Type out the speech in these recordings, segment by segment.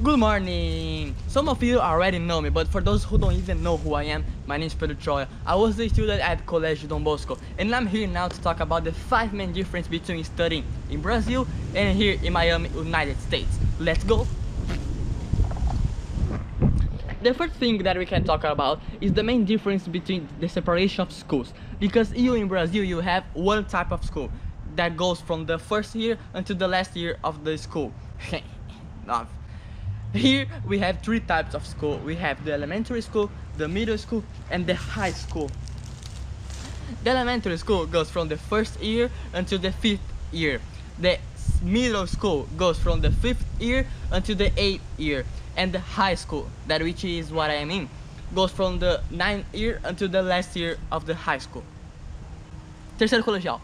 Good morning! Some of you already know me, but for those who don't even know who I am, my name is Pedro Troia. I was a student at Colégio Dom Bosco, and I'm here now to talk about the 5 main differences between studying in Brazil and here in Miami, United States. Let's go! The first thing that we can talk about is the main difference between the separation of schools. Because you in Brazil, you have one type of school that goes from the first year until the last year of the school. No. Here we have 3 types of school. We have the elementary school, the middle school, and the high school. The elementary school goes from the first year until the 5th year. The middle school goes from the 5th year until the 8th year. And the high school, that which is what I mean, goes from the 9th year until the last year of the high school. Terceiro colegial.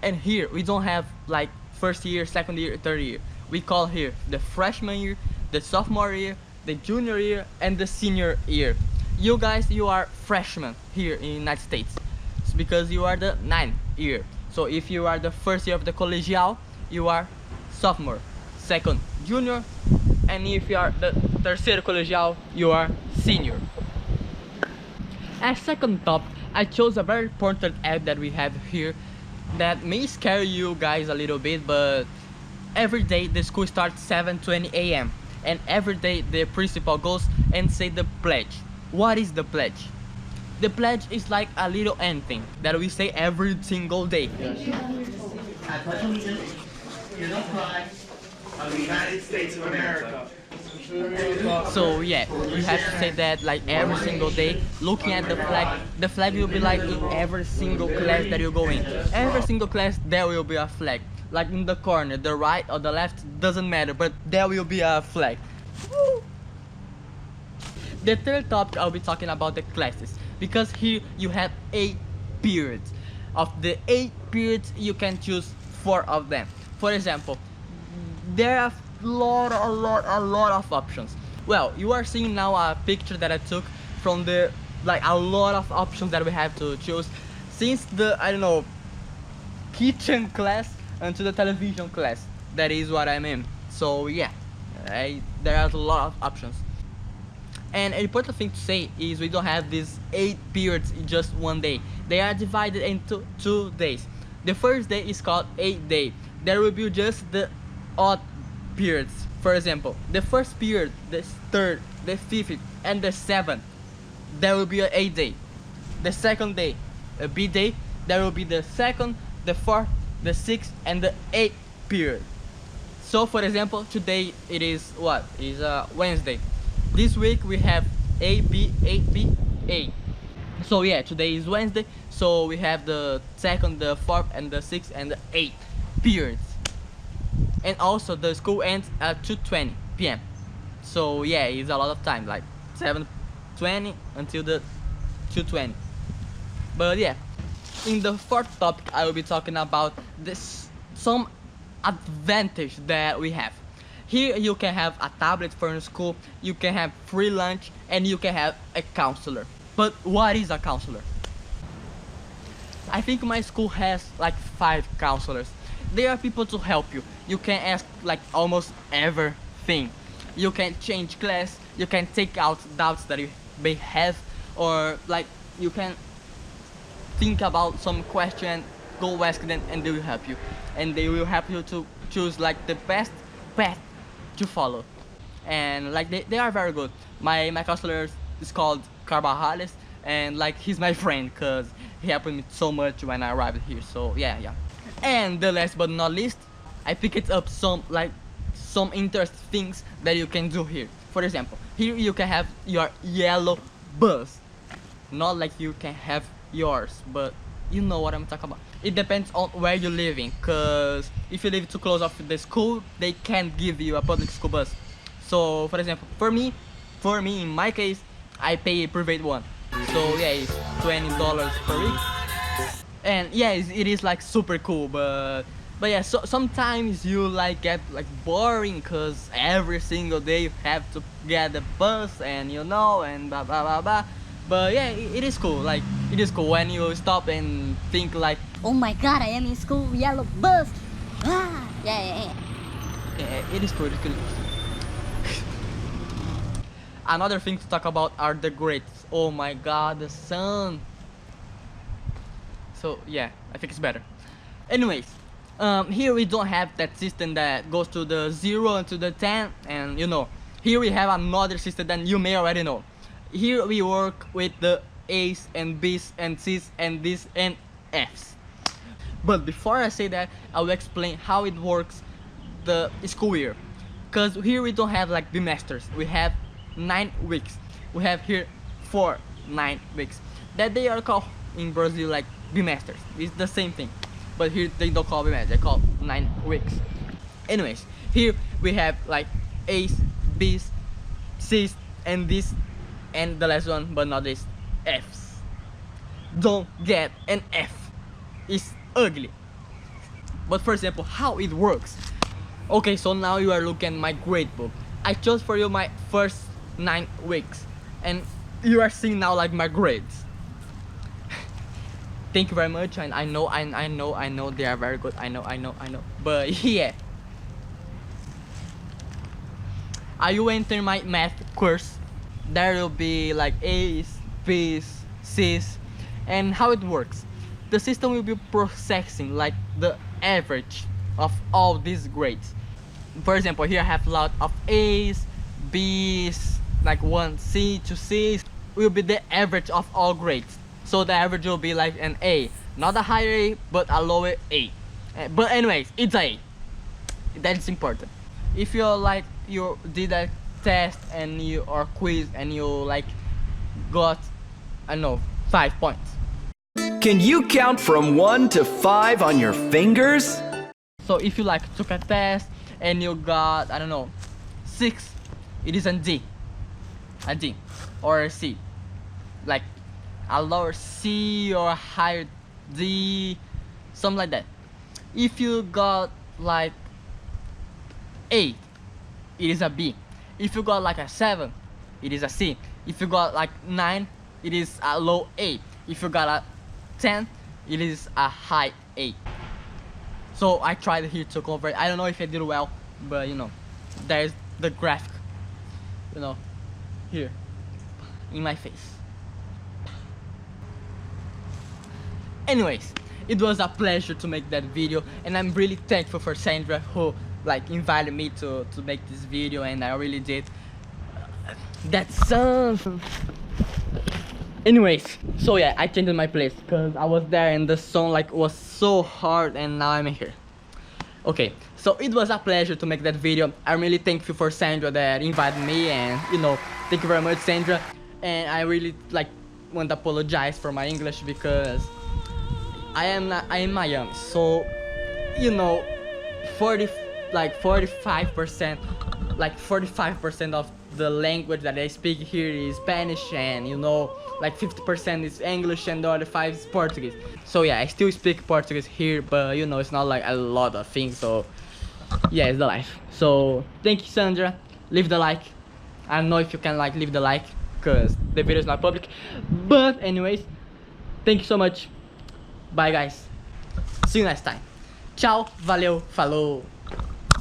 And here we don't have like first year, second year, third year. We call here the freshman year, the sophomore year, the junior year, and the senior year. You guys, you are freshmen here in the United States. It's because you are the 9th year. So if you are the first year of the colegial, you are sophomore, second junior, and if you are the terceiro colegial, you are senior. As second topic, I chose a very important app that we have here that may scare you guys a little bit, but every day the school starts 7:20 a.m. and every day the principal goes and say the pledge. What is the pledge? The pledge is like a little anthem that we say every single day. I pledge allegiance to the flag of the United States of America. So yeah, you have to say that like every single day, looking at the flag. The flag will be like in every single class that you go in. Every single class there will be a flag. Like in the corner, the right or the left, doesn't matter, but there will be a flag. The third topic I'll be talking about the classes, because here you have 8 periods. Of the 8 periods, you can choose 4 of them. For example, there are a lot of options. Well, you are seeing now a picture that I took from the like a lot of options that we have to choose, since the I don't know kitchen class until the television class. That is what I mean. So yeah, there are a lot of options. And an important thing to say is we don't have these 8 periods in just one day. They are divided into 2 days. The first day is called 8th day. There will be just the odd periods. For example, the first period, the third, the 5th, and the 7th, there will be an 8th day. The second day, a B day, there will be the 2nd, the 4th, the 6th, and the 8th period. So for example, today it is what? Is Wednesday. This week we have A, B, A, B, A. So yeah, today is Wednesday, so we have the 2nd, the 4th, and the 6th, and the 8th periods. And also the school ends at 2:20 p.m. So yeah, it's a lot of time, like 7:20 until the 2:20. But yeah, in the fourth topic I will be talking about some advantage that we have. Here you can have a tablet for your school, you can have free lunch, and you can have a counselor. But what is a counselor? I think my school has like 5 counselors. They are people to help you. You can ask like almost everything. You can change class, you can take out doubts that you may have, or like you can think about some question, go ask them, and they will help you. And they will help you to choose like the best path to follow. And like they are very good. My counselor is called Carvajales, and like he's my friend because he helped me so much when I arrived here. So yeah. And the last but not least, I picked up some interesting things that you can do here. For example, here you can have your yellow bus. Not like you can have yours, but you know what I'm talking about. It depends on where you're living, cause if you live too close off the school, they can't give you a public school bus. So for example, for me in my case, I pay a private one. So yeah, it's $20 per week. And yeah, it is like super cool, but yeah, so sometimes you like get like boring because every single day you have to get the bus and and blah blah blah blah. But yeah, it is cool. Like it is cool when you stop and think like, oh my god, I am in school, yellow bus. Ah, yeah. yeah, it is cool. It's cool. another thing to talk about are the grades. Oh my god, the sun. So yeah, I think it's better. Anyways, here we don't have that system that goes to the 0 and to the 10, and you know, here we have another system that you may already know. Here we work with the A's and B's and C's and D's and F's. But before I say that, I will explain how it works the school year. Because here we don't have like bimesters, we have 9 weeks. We have here 9 weeks. That they are called in Brazil like bimesters. It's the same thing. But here they don't call bimesters, they call 9 weeks. Anyways, here we have like A's, B's, C's, and D's, and the last one, but not least, F's. Don't get an F. It's ugly. But for example, how it works. Okay, so now you are looking at my grade book. I chose for you my first 9 weeks, and you are seeing now like my grades. Thank you very much, and I know they are very good. I know. But yeah, are you entering my math course? There will be like A's, B's, C's, and how it works. The system will be processing like the average of all these grades. For example, here I have a lot of A's, B's, like 1 C, 2 C's. Will be the average of all grades. So the average will be like an A, not a higher A, but a lower A. But anyways, it's A. That is important. If you like you did a test and you or quiz and you like got, I don't know, 5 points. Can you count from 1 to 5 on your fingers? So if you like took a test and you got, I don't know, 6, it is a D or a C, like a lower C or a higher D, something like that. If you got like 8, it is a B. If you got like a 7, it is a C. If you got like 9, it is a low A. If you got a 10, it is a high A. So I tried here to convert. I don't know if I did well, but you know, there's the graphic, you know, here in my face. Anyways, it was a pleasure to make that video, and I'm really thankful for Sandra who like invited me to make this video, and I really did. That sun. Anyways, so yeah, I changed my place because I was there and the sun like was so hard, and now I'm here. Okay, so it was a pleasure to make that video. I'm really thankful for Sandra that invited me, and you know, thank you very much, Sandra. And I really like want to apologize for my English because I am Miami, so you know, 45% of the language that I speak here is Spanish, and you know, like 50% is English and the other 5 is Portuguese. So yeah, I still speak Portuguese here, but you know, it's not like a lot of things, so yeah, it's the life. So thank you, Sandra. Leave the like. I don't know if you can like leave the like because the video is not public, but anyways, thank you so much. Bye guys, see you next time. Tchau, valeu, falou.